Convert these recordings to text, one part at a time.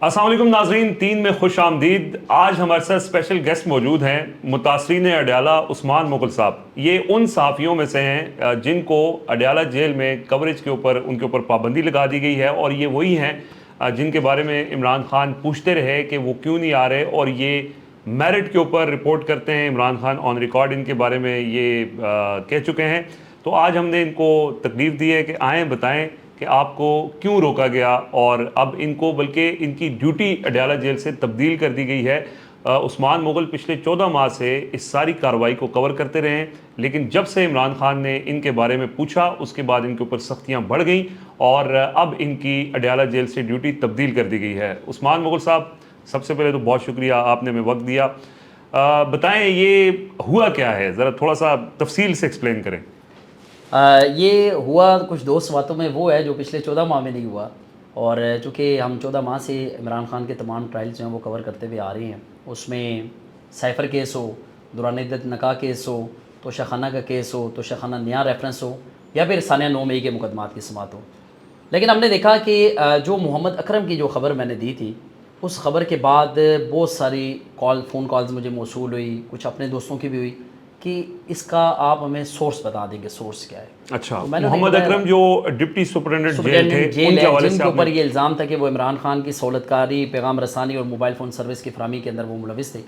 السلام علیکم ناظرین، 3 میں خوش آمدید۔ آج ہمارے ساتھ اسپیشل گیسٹ موجود ہیں، متاثرین اڈیالہ عثمان مغل صاحب۔ یہ ان صحافیوں میں سے ہیں جن کو اڈیالہ جیل میں کوریج کے اوپر ان کے اوپر پابندی لگا دی گئی ہے، اور یہ وہی ہیں جن کے بارے میں عمران خان پوچھتے رہے کہ وہ کیوں نہیں آ رہے، اور یہ میرٹ کے اوپر رپورٹ کرتے ہیں۔ Imran Khan on record in کے بارے میں یہ کہہ چکے ہیں۔ تو آج ہم نے ان کو تکلیف دی ہے کہ آئیں بتائیں کہ آپ کو کیوں روکا گیا، اور اب ان کو بلکہ ان کی ڈیوٹی اڈیالہ جیل سے تبدیل کر دی گئی ہے۔ عثمان مغل پچھلے 14 ماہ سے اس ساری کارروائی کو کور کرتے رہے ہیں، لیکن جب سے عمران خان نے ان کے بارے میں پوچھا اس کے بعد ان کے اوپر سختیاں بڑھ گئیں، اور اب ان کی اڈیالہ جیل سے ڈیوٹی تبدیل کر دی گئی ہے۔ عثمان مغل صاحب، سب سے پہلے تو بہت شکریہ، آپ نے ہمیں وقت دیا۔ بتائیں یہ ہوا کیا ہے، ذرا تھوڑا سا تفصیل سے ایکسپلین کریں۔ یہ ہوا کچھ دوست باتوں میں وہ ہے جو پچھلے 14 ماہ میں نہیں ہوا، اور چونکہ ہم 14 ماہ سے عمران خان کے تمام ٹرائلز جو ہیں وہ کور کرتے ہوئے آ رہے ہیں، اس میں سائفر کیس ہو، دوران عدت نکاح کیس ہو، توشہ خانہ کا کیس ہو، توشہ خانہ نیا ریفرنس ہو، یا پھر ثانیہ 9 مئی کے مقدمات کی سماعت ہو، لیکن ہم نے دیکھا کہ جو محمد اکرم کی جو خبر میں نے دی تھی، اس خبر کے بعد بہت ساری فون کالز مجھے موصول ہوئی، کچھ اپنے دوستوں کی بھی ہوئی کہ اس کا آپ ہمیں سورس بتا دیں کہ سورس کیا ہے۔ اچھا، محمد اکرم جو ڈپٹی سپرنٹینڈنٹ جیل تھے، ان کے حوالے جن سے کے اوپر یہ الزام تھا کہ وہ عمران خان کی سہولت کاری، پیغام رسانی اور موبائل فون سروس کی فراہمی کے اندر وہ ملوث تھے۔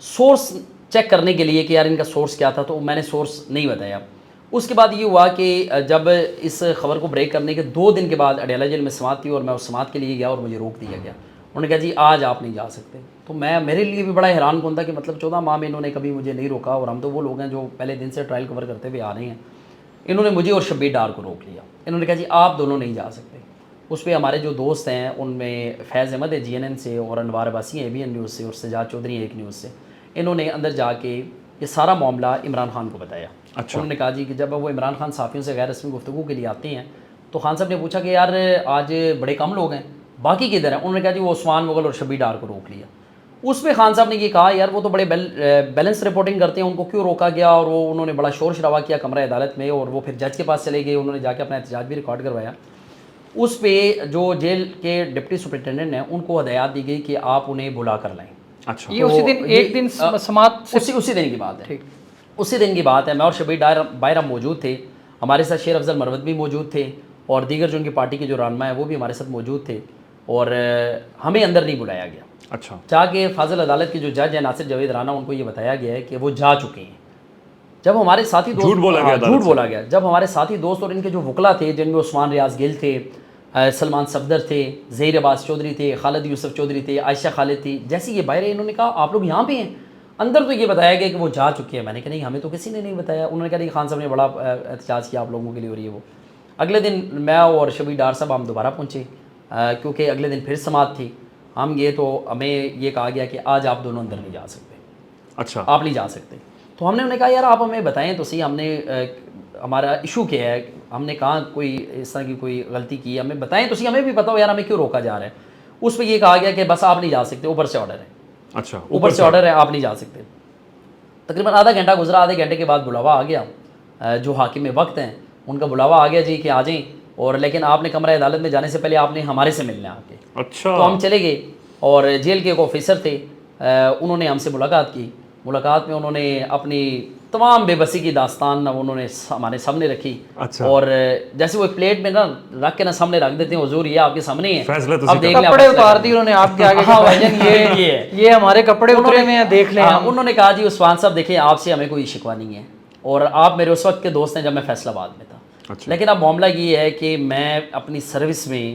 سورس چیک کرنے کے لیے کہ یار ان کا سورس کیا تھا، تو میں نے سورس نہیں بتایا۔ اس کے بعد یہ ہوا کہ جب اس خبر کو بریک کرنے کے 2 دن کے بعد اڈیالہ جیل میں سماعت تھی، اور میں اس سماعت کے لیے گیا اور مجھے روک دیا گیا۔ انہوں نے کہا جی آج آپ نہیں جا سکتے۔ تو میرے لیے بھی بڑا حیران کن تھا کہ مطلب 14 ماہ میں انہوں نے کبھی مجھے نہیں روکا، اور ہم تو وہ لوگ ہیں جو پہلے دن سے ٹرائل کور کرتے ہوئے آ رہے ہیں۔ انہوں نے مجھے اور شبیر ڈار کو روک لیا۔ انہوں نے کہا جی آپ دونوں نہیں جا سکتے۔ اس پہ ہمارے جو دوست ہیں ان میں فیض احمد ہے GNN سے، اور انوار عباسی ہیں ABN نیوز سے، اور سجاد چودھری ایک نیوز سے، انہوں نے اندر جا کے یہ سارا معاملہ عمران خان کو بتایا۔ انہوں نے کہا جی کہ جب وہ عمران خان صحافیوں سے غیر رسمی گفتگو کے لیے آتے ہیں تو خان صاحب نے پوچھا کہ یار آج بڑے کم لوگ ہیں، باقی کدھر ہیں؟ انہوں نے کہا جی وہ عثمان مغل اور شبیر ڈار کو روک لیا۔ اس پہ خان صاحب نے یہ کہا یار وہ تو بڑے بیلنس رپورٹنگ کرتے ہیں، ان کو کیوں روکا گیا؟ اور وہ انہوں نے بڑا شور شرابہ کیا کمرہ عدالت میں، اور وہ پھر جج کے پاس چلے گئے، انہوں نے جا کے اپنا احتجاج بھی ریکارڈ کروایا۔ اس پہ جو جیل کے ڈپٹی سپرنٹینڈنٹ ہیں ان کو ہدایات دی گئی کہ آپ انہیں بلا کر لائیں۔ اچھا، یہ اسی دن ایک دن سماعت اسی دن کی بات ہے، اسی دن کی بات ہے۔ میں اور شبیر ڈار ہم موجود تھے، ہمارے ساتھ شیر افضل مروت بھی موجود تھے، اور دیگر جو ان کی پارٹی کے جو رہنما ہیں وہ بھی ہمارے ساتھ موجود تھے، اور ہمیں اندر نہیں بلایا گیا۔ اچھا، چاہ کے فاضل عدالت کے جو جج ہیں ناصر جاوید رانا، ان کو یہ بتایا گیا ہے کہ وہ جا چکے ہیں۔ جب ہمارے ساتھی دوست جھوٹ بولا گیا، جب ہمارے ساتھی دوست اور ان کے جو وکلا تھے جن میں عثمان ریاض گل تھے، سلمان صفدر تھے، ظہیر عباس چودھری تھے، خالد یوسف چودھری تھے، عائشہ خالد تھی، جیسے یہ باہر انہوں نے کہا آپ لوگ یہاں پہ ہیں، اندر تو یہ بتایا گیا کہ وہ جا چکے ہیں۔ میں نے کہا نہیں، ہمیں تو کسی نے نہیں بتایا۔ انہوں نے کہا نہیں، خان صاحب نے بڑا احتجاج کیا آپ لوگوں کے لیے، اور یہ وہ۔ اگلے دن میں اور شبیر ڈار صاحب ہم دوبارہ پہنچے، کیونکہ اگلے دن پھر سماعت تھی۔ ہم یہ تو ہمیں یہ کہا گیا کہ آج آپ دونوں اندر نہیں جا سکتے۔ اچھا، آپ نہیں جا سکتے۔ تو ہم نے انہیں کہا یار آپ ہمیں بتائیں تو صحیح، ہم نے ہمارا ایشو کیا ہے، ہم نے کہاں کوئی اس طرح کی کوئی غلطی کی ہے، ہمیں بتائیں تو صحیح، ہمیں بھی پتا ہو یار ہمیں کیوں روکا جا رہا ہے۔ اس پہ یہ کہا گیا کہ بس آپ نہیں جا سکتے، اوپر سے آرڈر ہے۔ اچھا، اوپر سے آرڈر ہے، آپ نہیں جا سکتے۔ تقریباً آدھا گھنٹہ گزرا، آدھے گھنٹے کے بعد بلاوا آ گیا، جو حاکم وقت ہیں ان کا بلاوا آ گیا جی کہ آ جائیں، اور لیکن آپ نے کمرہ عدالت میں جانے سے پہلے آپ نے ہمارے سے ملنا آ کے۔ اچھا، تو ہم چلے گئے، اور جیل کے ایک آفیسر تھے، انہوں نے ہم سے ملاقات کی۔ ملاقات میں انہوں نے اپنی تمام بے بسی کی داستان انہوں نے ہمارے سامنے رکھی۔ اچھا، اور جیسے وہ پلیٹ میں نا رکھ کے نا سامنے رکھ دیتے ہیں، حضور یہ آپ کے سامنے ہیں، فیصلہ تو اب دیکھ لیں۔ کپڑے اتار دی انہوں نے آپ کے آگے، ہاں بھائی یہ ہمارے کپڑے اترے ہوئے ہیں، دیکھ لیں۔ انہوں نے کہا جی عثمان صاحب دیکھیں آپ سے ہمیں کوئی شکوہ نہیں ہے، اور آپ میرے اس وقت کے دوست ہیں جب میں فیصل آباد میں تھا، لیکن اب معاملہ یہ ہے کہ میں اپنی سروس میں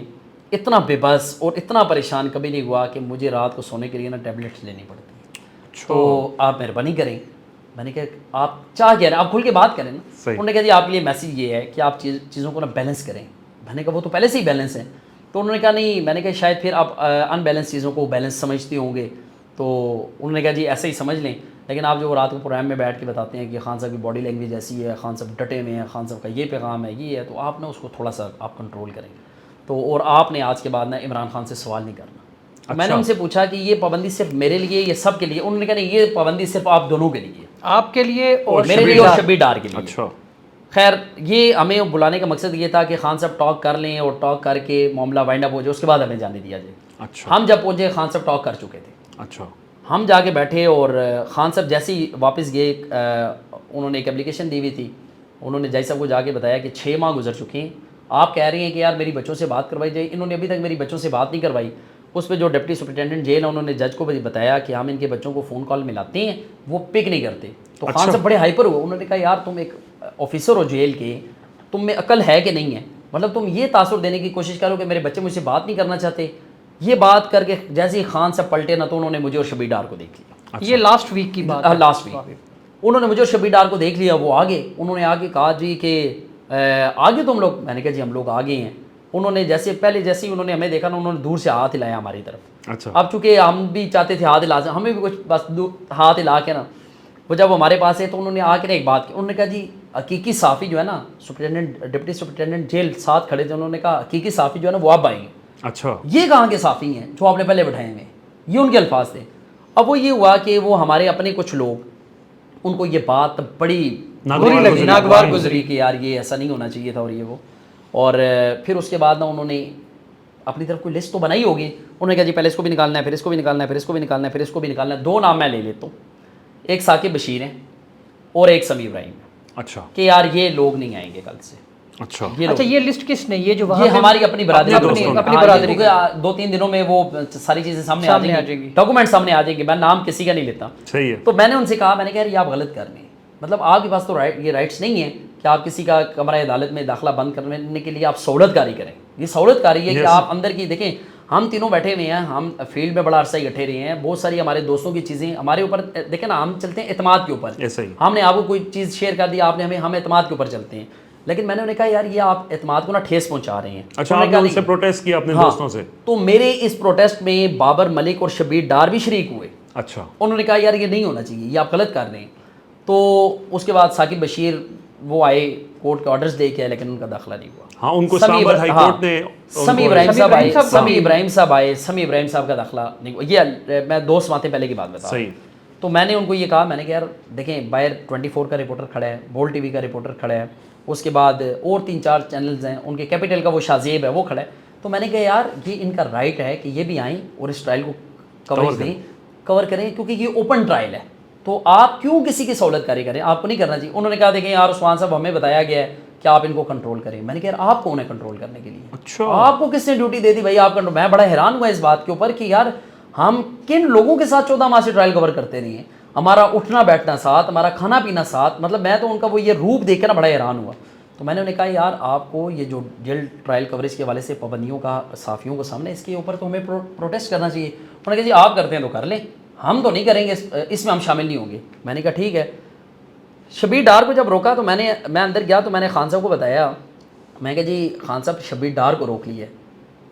اتنا بے بس اور اتنا پریشان کبھی نہیں ہوا کہ مجھے رات کو سونے کے لیے نا ٹیبلٹس لینی پڑتی، تو آپ مہربانی کریں۔ میں نے کہا آپ چاہ کہہ رہے ہیں، آپ کھل کے بات کریں نا۔ انہوں نے کہا جی آپ کے لیے میسیج یہ ہے کہ آپ چیزوں کو نا بیلنس کریں۔ میں نے کہا وہ تو پہلے سے ہی بیلنس ہے۔ تو انہوں نے کہا نہیں، میں نے کہا شاید پھر آپ ان بیلنس چیزوں کو بیلنس سمجھتے ہوں گے۔ تو انہوں نے کہا جی ایسے ہی سمجھ لیں، لیکن آپ جو رات کو پروگرام میں بیٹھ کے بتاتے ہیں کہ خان صاحب کی باڈی لینگویج ایسی ہے، خان صاحب ڈٹے ہوئے ہیں، خان صاحب کا یہ پیغام ہے، یہ ہے، تو آپ نے اس کو تھوڑا سا آپ کنٹرول کریں۔ تو اور آپ نے آج کے بعد نا عمران خان سے سوال نہیں کرنا۔ میں نے ان سے پوچھا کہ یہ پابندی صرف میرے لیے یہ سب کے لیے؟ انہوں نے کہا نہیں، یہ پابندی صرف آپ دونوں کے لیے، آپ کے لیے اور میرے لیے اور شبیر ڈار کے لیے۔ اچھا، خیر یہ ہمیں بلانے کا مقصد یہ تھا کہ خان صاحب ٹاک کر لیں، اور ٹاک کر کے معاملہ وائنڈ اپ ہو جائے، اس کے بعد ہمیں جانے دیا جائے۔ اچھا ہم جب پہنچے خان صاحب ٹاک کر چکے تھے. اچھا ہم جا کے بیٹھے اور خان صاحب جیسے ہی واپس گئے انہوں نے ایک اپلیکیشن دی ہوئی تھی. انہوں نے جج صاحب کو جا کے بتایا کہ 6 ماہ گزر چکے ہیں, آپ کہہ رہی ہیں کہ یار میری بچوں سے بات کروائی جائے. انہوں نے ابھی تک میری بچوں سے بات نہیں کروائی. اس پہ جو ڈپٹی سپرنٹینڈنٹ جیل ہے انہوں نے جج کو بتایا کہ ہم ان کے بچوں کو فون کال ملاتے ہیں, وہ پک نہیں کرتے. تو خان صاحب بڑے ہائپر ہوئے. انہوں نے کہا یار تم ایک آفیسر ہو جیل کے, تم میں عقل ہے کہ نہیں ہے؟ مطلب تم یہ تاثر دینے کی کوشش کرو کہ میرے بچے مجھ سے بات نہیں کرنا چاہتے. یہ بات کر کے جیسے ہی خان صاحب پلٹے نا تو انہوں نے مجھے اور شبیر ڈار کو دیکھ لیا. یہ لاسٹ ویک کی بات ہے. لاسٹ ویک انہوں نے مجھے اور شبیر ڈار کو دیکھ لیا. وہ آگے انہوں نے آگے کہا جی کہ آگے تم لوگ. میں نے کہا جی ہم لوگ آگے ہیں. انہوں نے جیسے ہی انہوں نے ہمیں دیکھا نا, انہوں نے دور سے ہاتھ ہلایا ہماری طرف. اچھا اب چونکہ ہم بھی چاہتے تھے ہاتھ ہلا, ہمیں بھی کچھ بس ہاتھ ہلا کے نا, وہ جب ہمارے پاس ہے تو انہوں نے آ کے نا ایک بات کی. انہوں نے کہا جی حقیقی صحافی جو ہے نا, ڈپٹی سپرنٹینڈنٹ جیل ساتھ کھڑے تھے, انہوں نے کہا حقیقی صحافی جو ہے نا وہ اب آئیں گے. اچھا یہ کہاں کے صحافی ہیں جو آپ نے پہلے بٹھائے ہوئے, یہ ان کے الفاظ تھے. اب وہ یہ ہوا کہ وہ ہمارے اپنے کچھ لوگ, ان کو یہ بات بڑی ناگوار گزری کہ یار یہ ایسا نہیں ہونا چاہیے تھا اور یہ وہ. اور پھر اس کے بعد نا انہوں نے اپنی طرف کوئی لسٹ تو بنائی ہوگی. انہوں نے کہا جی پہلے اس کو بھی نکالنا ہے, پھر اس کو بھی نکالنا ہے, پھر اس کو بھی نکالنا ہے, پھر اس کو بھی نکالنا ہے. 2 نام میں لے لیتا ہوں, ایک ثاقب بشیر ہیں اور ایک سمیع ابراہیم ہے, اچھا کہ یار یہ لوگ نہیں آئیں گے کل سے. اچھا اچھا یہ لسٹ کس نے, یہ جو وہاں یہ ہماری اپنی برادری, اپنی برادری 2-3 دنوں میں وہ ساری چیزیں سامنے آ جائیں گی, ڈاکومنٹ سامنے آ جائیں گے. میں نام کسی کا نہیں لیتا. صحیح ہے. تو میں نے ان سے کہا, میں نے کہا یہ آپ غلط کر رہے ہیں. مطلب آپ کے پاس تو یہ رائٹس نہیں ہیں کہ آپ کسی کا کمرہ عدالت میں داخلہ بند کرنے کے لیے آپ سہولت کاری کریں. یہ سہولت کاری ہے کہ آپ اندر کی دیکھیں. ہم تینوں بیٹھے ہوئے ہیں, ہم فیلڈ میں بڑا عرصہ اکٹھے رہے ہیں, بہت ساری ہمارے دوستوں کی چیزیں ہمارے اوپر دیکھیں نا, ہم چلتے ہیں اعتماد کے اوپر. ہم نے آپ کو کوئی چیز شیئر کر دی, آپ نے ہم اعتماد کے اوپر چلتے ہیں. لیکن میں نے انہیں کہا یار یہ آپ اعتماد کو نا ٹھیس پہنچا رہے ہیں. اچھا آپ نے ان سے پروٹیسٹ کیا اپنے دوستوں سے؟ تو میرے اس پروٹیسٹ میں بابر ملک اور شبیر ڈار بھی شریک ہوئے. اچھا انہوں نے کہا یار یہ نہیں ہونا چاہیے, یہ آپ غلط کر رہے ہیں. تو اس کے بعد ثاقب بشیر وہ آئے, کورٹ کے آرڈرز لے کے آئے, لیکن ان کا داخلہ نہیں ہوا. ہاں ان کو اسلام آباد ہائی کورٹ نے سمیع ابراہیم صاحب آئے, سمیع ابراہیم صاحب کا داخلہ نہیں ہوا. یہ میں 2 سماعتیں پہلے کی بات بتا رہا ہوں. تو میں نے ان کو یہ کہا, میں نے کہا یار دیکھیں باہر 24 کا رپورٹر کھڑا ہے, بول ٹی وی کا رپورٹر کھڑا ہے, اس کے بعد اور 3-4 چینلز ہیں, ان کے کیپیٹل کا وہ شازیب ہے وہ کھڑا ہے. تو میں نے کہا یار یہ ان کا رائٹ ہے کہ یہ بھی آئیں اور اس ٹرائل کو کوریج دیں, کور کریں, کیونکہ یہ اوپن ٹرائل ہے. تو آپ کیوں کسی کی سہولت کاری کریں, آپ کو نہیں کرنا چاہیے. انہوں نے کہا دیکھیں یار عثمان صاحب ہمیں بتایا گیا ہے کہ آپ ان کو کنٹرول کریں. میں نے کہا یار آپ کون ہے کنٹرول کرنے کے لیے؟ اچھا آپ کو کس نے ڈیوٹی دے دی بھائی آپ کنٹرول؟ میں بڑا حیران ہوا اس بات کے اوپر کہ یار ہم کن لوگوں کے ساتھ 14 ماہ سے ٹرائل کور کرتے رہے ہیں, ہمارا اٹھنا بیٹھنا ساتھ, ہمارا کھانا پینا ساتھ. مطلب میں تو ان کا وہ یہ روپ دیکھ کے نا بڑا حیران ہوا. تو میں نے انہیں کہا یار آپ کو یہ جو جیل ٹرائل کوریج کے حوالے سے پابندیوں کا صحافیوں کو سامنے, اس کے اوپر تو ہمیں پروٹیسٹ کرنا چاہیے. انہوں نے کہا جی آپ کرتے ہیں تو کر لیں, ہم تو نہیں کریں گے, اس میں ہم شامل نہیں ہوں گے. میں نے کہا ٹھیک ہے. شبیر ڈار کو جب روکا تو میں اندر گیا تو میں نے خان صاحب کو بتایا, میں کہا جی خان صاحب شبیر ڈار کو روک لیا ہے.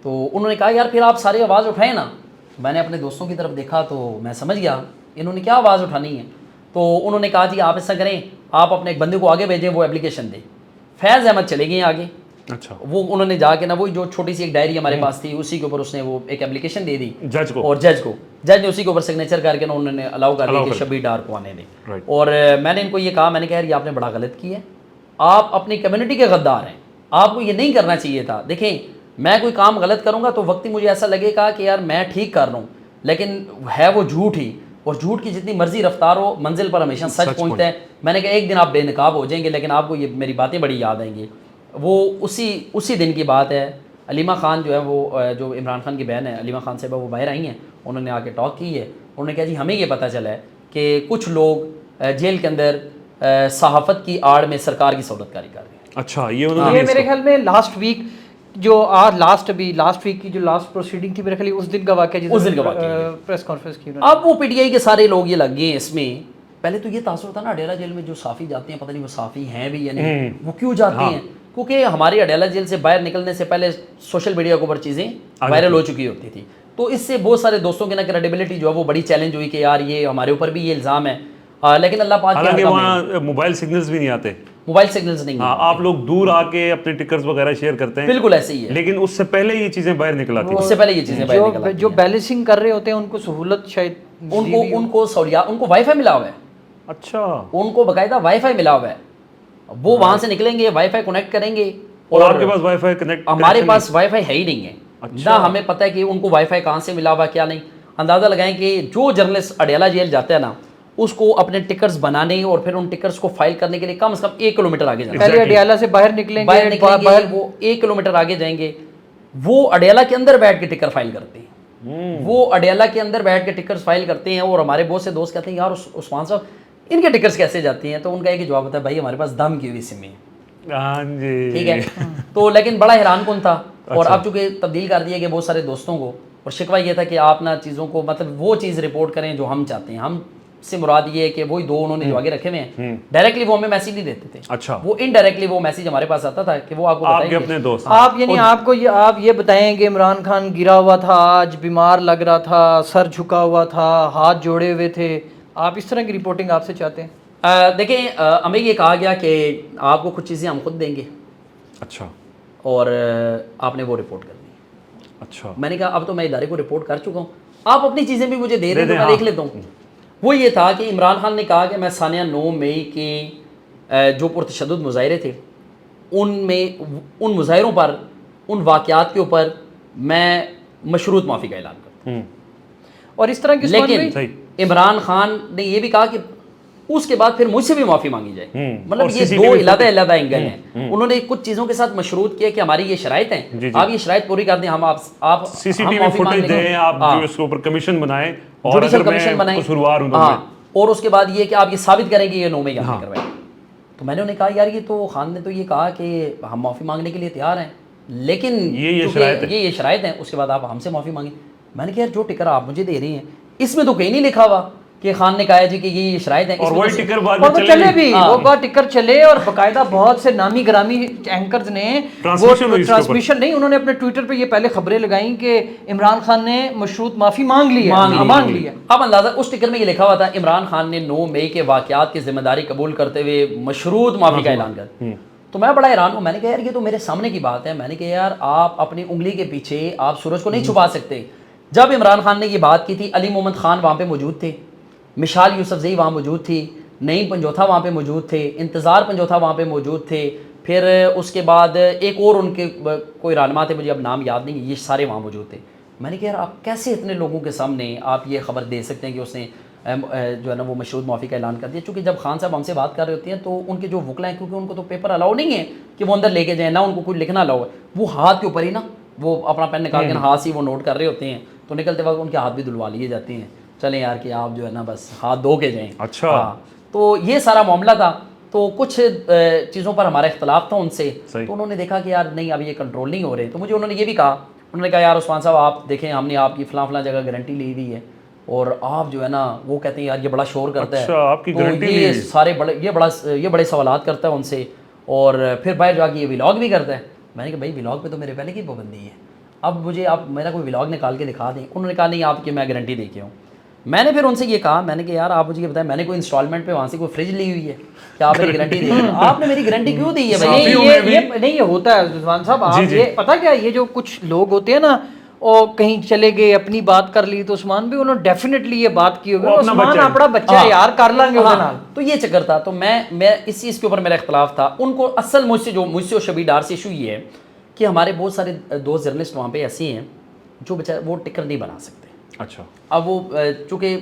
تو انہوں نے کہا یار پھر آپ ساری آواز اٹھائیں نا. میں نے اپنے دوستوں کی طرف دیکھا تو میں سمجھ گیا انہوں نے کیا آواز اٹھانی ہے. تو انہوں نے کہا جی آپ ایسا کریں, آپ اپنے ایک بندے کو آگے بھیجیں, وہ اپلیکیشن دیں. فیض احمد چلے گئے آگے. اچھا وہ انہوں نے جا کے نا, وہی جو چھوٹی سی ایک ڈائری ہمارے پاس تھی اسی کے اوپر اس نے وہ ایک اپلیکیشن دے دی جج کو, اور جج نے اسی کے اوپر سگنیچر کر کے نا انہوں نے الاؤ کر دیا کہ شبیر ڈار کو آنے دیں. اور میں نے ان کو یہ کہا, میں نے کہا یار یہ آپ نے بڑا غلط کیا ہے, آپ اپنی کمیونٹی کے غدار ہیں, آپ کو یہ نہیں کرنا چاہیے تھا. دیکھیں میں کوئی کام غلط کروں گا تو وقتی مجھے ایسا لگے گا کہ یار میں ٹھیک کر رہا ہوں, لیکن ہے وہ جھوٹ ہی, اور جھوٹ کی جتنی مرضی رفتار ہو منزل پر ہمیشہ سچ پہنچتا ہے. میں نے کہا ایک دن آپ بے نقاب ہو جائیں گے, لیکن آپ کو یہ میری باتیں بڑی یاد آئیں گی. وہ اسی دن کی بات ہے. علیمہ خان جو ہے وہ جو عمران خان کی بہن ہے علیمہ خان صاحبہ, وہ باہر آئی ہیں, انہوں نے آ کے ٹاک کی ہے. انہوں نے کہا جی ہمیں یہ پتہ چلا ہے کہ کچھ لوگ جیل کے اندر صحافت کی آڑ میں سرکار کی سہولت کاری کر رہے ہیں. اچھا یہ میرے خیال میں لاسٹ ویک جو لاسٹ ویک کی جو لاسٹ پروسیڈنگ تھی میرے خیال اس دن کا واقعہ, اس دن کا واقعہ پریس کانفرنس کی. اب وہ پی ٹی آئی کے سارے لوگ یہ لگ گئے ہیں اس میں. پہلے تو یہ تاثر تھا نا اڈیالہ جیل میں جو صحافی جاتے ہیں, پتہ نہیں وہ صحافی ہیں بھی یا نہیں, وہ کیوں جاتے ہیں, کیونکہ ہماری اڈیالہ جیل سے باہر نکلنے سے پہلے سوشل میڈیا کے اوپر چیزیں وائرل ہو چکی ہوتی تھی. تو اس سے بہت سارے دوستوں کی نا کریڈیبلٹی جو ہے وہ بڑی چیلنج ہوئی کہ یار یہ ہمارے اوپر بھی یہ الزام ہے. لیکن اللہ پاک حالانکہ وہاں موبائل سگنلز بھی نہیں آتے, موبائل سگنلز نہیں, آپ لوگ دور آ کے اپنے ٹکرز وغیرہ شیئر کرتے ہیں, بالکل ایسے ہی ہے. لیکن اس سے پہلے یہ چیزیں باہر نکل آتی ہیں, اس سے پہلے یہ چیزیں باہر نکل آتی ہیں. جو بیلنسنگ کر رہے ہوتے ہیں ان کو سہولت شاید ان کو سہولیات, ان کو وائی فائی ملا ہوا ہے. اچھا ان کو باقاعدہ وائی فائی ملا ہوا ہے. وہ وہاں سے نکلیں گے, وائی فائی کنیکٹ کریں گے, اور آپ کے پاس وائی فائی کنیکٹ, ہمارے پاس وائی فائی ہے ہی نہیں ہے. نہ ہمیں پتہ ہے کہ ان کو وائی فائی کہاں سے ملا ہوا کیا نہیں. اندازہ لگائیں کہ جو جرنلسٹ اڈیالہ جیل جاتا ہے نا اس کو اپنے ٹکرز بنانے اور پھر ان ٹکرز کو فائل کرنے کے لیے کم از کم 1 کلومیٹر آگے جانا ہے. پہلے اڈیالہ سے باہر نکلیں گے وہ 1 کلومیٹر آگے جائیں گے, وہ اڈیالہ کے اندر بیٹھ کے ٹکر فائل کرتے ہیں. وہ اڈیالہ کے اندر بیٹھ کے ٹکرز فائل کرتے ہیں. اور ہمارے بہت سے دوست کہتے ہیں یار عثمان صاحب ان کے ٹکرز کیسے جاتی ہیں؟ تو ان کا ایک جواب ہوتا ہے بھائی ہمارے پاس دم کی ہوئی سمیں ہیں. ہاں جی ٹھیک ہے. تو لیکن بڑا حیران کن تھا. اور اب چونکہ تبدیل کر دیا کہ بہت سارے دوستوں کو, اور شکوہ یہ تھا کہ آپ نا چیزوں کو مطلب وہ چیز رپورٹ کریں جو ہم چاہتے ہیں. ہم سے مراد یہ ہے کہ وہی 2 انہوں نے جو آگے رکھے ہوئے ہیں ڈائریکٹلی وہ ہمیں میسیج نہیں دیتے تھے. اچھا, وہ انڈائریکٹلی وہ میسیج ہمارے پاس آتا تھا کہ وہ آپ کو آپ بتائیں کے گے اپنے دوست آپ یعنی آپ کو آپ یہ بتائیں کہ عمران خان گرا ہوا تھا, آج بیمار لگ رہا تھا, سر جھکا ہوا تھا, ہاتھ جوڑے ہوئے تھے, آپ اس طرح کی رپورٹنگ آپ سے چاہتے ہیں؟ دیکھیں ہمیں یہ کہا گیا کہ آپ کو کچھ چیزیں ہم خود دیں گے. اچھا, اور آپ نے وہ رپورٹ کرنی ہے. اچھا, میں نے کہا اب تو میں ادارے کو رپورٹ کر چکا ہوں, آپ اپنی چیزیں بھی مجھے دے دیں تو میں دیکھ لیتا ہوں. وہ یہ تھا کہ عمران خان نے کہا کہ میں ثانیہ 9 مئی کے جو پرتشدد مظاہرے تھے ان مظاہروں پر, ان واقعات کے اوپر میں مشروط معافی کا اعلان کرتا ہوں. اور اس طرح کی لیکن عمران خان نے یہ بھی کہا کہ اس کے بعد پھر مجھ سے بھی معافی مانگی جائے. مطلب یہ 2 علیحدہ اینگل ہیں. انہوں نے کچھ چیزوں کے ساتھ مشروط کیا کہ ہماری یہ شرائط ہیں, آپ یہ شرائط پوری کر دیں, ہم آپ سی سی ٹی وی فوٹیج دیں, آپ جو اس کے اوپر کمیشن بنائیں اور جوڈیشل کمیشن بنائیں, قصوروار ہوں اور اس کے بعد یہ کہ آپ یہ ثابت کریں کہ یہ 9 مئی ہم نے کروائے. تو میں نے انہیں کہا یار یہ تو خان نے تو یہ کہا کہ ہم معافی مانگنے کے لیے تیار ہیں لیکن یہ شرائط ہیں, اس کے بعد آپ ہم سے معافی مانگیں. میں نے کہا یار جو ٹکر آپ مجھے دے رہی ہیں اس میں تو کہیں نہیں لکھا ہوا کہ خان نے کہا ہے جی کہ یہ شرائط ہیں, اور وہی ٹکر بعد میں چلے بھی وہ کا ٹکر چلے. اور باقاعدہ بہت سے نامی گرامی اینکرز نے وہ ٹرانسمیشن نہیں, انہوں نے اپنے ٹویٹر پہ یہ پہلے خبریں لگائیں کہ عمران خان نے مشروط معافی مانگ لی ہے. اب اندازہ اس ٹکر میں یہ لکھا ہوا تھا عمران خان نے 9 مئی کے واقعات کی ذمہ داری قبول کرتے ہوئے مشروط معافی کا اعلان کر. تو میں بڑا حیران ہوں. میں نے کہا یار یہ تو میرے سامنے کی بات ہے. میں نے کہا یار آپ اپنی انگلی کے پیچھے آپ سورج کو نہیں چھپا سکتے. جب عمران خان نے یہ بات کی تھی علی محمد خان وہاں پہ موجود تھے, مشال یوسفزئی وہاں موجود تھی, نعیم پنجوتھا وہاں پہ موجود تھے, انتظار پنجوتھا وہاں پہ موجود تھے, پھر اس کے بعد ایک اور ان کے کوئی رہنما تھے, مجھے اب نام یاد نہیں, یہ سارے وہاں موجود تھے. میں نے کہا یار آپ کیسے اتنے لوگوں کے سامنے آپ یہ خبر دے سکتے ہیں کہ اس نے جو ہے نا وہ مشروط معافی کا اعلان کر دیا. چونکہ جب خان صاحب ہم سے بات کر رہے ہوتے ہیں تو ان کے جو وکلا ہیں, کیونکہ ان کو تو پیپر الاؤ نہیں ہے کہ وہ اندر لے کے جائیں, نہ ان کو کوئی لکھنا الاؤ ہے, وہ ہاتھ کے اوپر ہی نا وہ اپنا پین نکال کے ہاتھ سے وہ نوٹ کر رہے ہوتے ہیں. تو نکلتے وقت ان کے ہاتھ بھی دھلوا لیے جاتے ہیں, چلیں یار کہ آپ جو ہے نا بس ہاتھ دھو کے جائیں. اچھا, تو یہ سارا معاملہ تھا. تو کچھ چیزوں پر ہمارا اختلاف تھا ان سے, تو انہوں نے دیکھا کہ یار نہیں اب یہ کنٹرول نہیں ہو رہے. تو مجھے انہوں نے یہ بھی کہا, انہوں نے کہا یار عثمان صاحب آپ دیکھیں ہم نے آپ کی فلاں فلاں جگہ گارنٹی لی ہوئی ہے اور آپ جو ہے نا وہ کہتے ہیں یار یہ بڑا شور کرتا ہے, تو یہ سارے بڑے یہ بڑے سوالات کرتا ہے ان سے, اور پھر باہر جا کے یہ ولاگ بھی کرتا ہے. میں نے کہا بھائی ولاگ پہ تو میرے پہلے کی پابندی ہے, اب مجھے آپ میرا کوئی ولاگ نکال کے دکھا دیں. انہوں نے کہا نہیں آپ کی میں گارنٹی دے کے ہوں. میں نے پھر ان سے یہ کہا, میں نے کہا یار آپ مجھے یہ بتائیں میں نے کوئی انسٹالمنٹ پہ وہاں سے کوئی فریج لی ہوئی ہے کہ آپ میری گارنٹی دیں؟ آپ نے میری گارنٹی کیوں دی ہے بھائی؟ نہیں یہ ہوتا ہے عثمان صاحب, آپ یہ پتہ کیا یہ جو کچھ لوگ ہوتے ہیں نا اور کہیں چلے گئے اپنی بات کر لی, تو عثمان بھی انہوں نے ڈیفینیٹلی یہ بات کی ہوگی عثمان اپنا بچہ ہے یار کر لیں گے اس نال. تو یہ چکر تھا. تو میں اس چیز کے اوپر میرا اختلاف تھا. ان کو اصل مجھ سے اور شبیر ڈار سے ایشو یہ ہے کہ ہمارے بہت سارے دوست جرنلسٹ وہاں پہ ایسے ہیں جو بیچارے وہ ٹکر نہیں بنا سکتے. اچھا, اب وہ چونکہ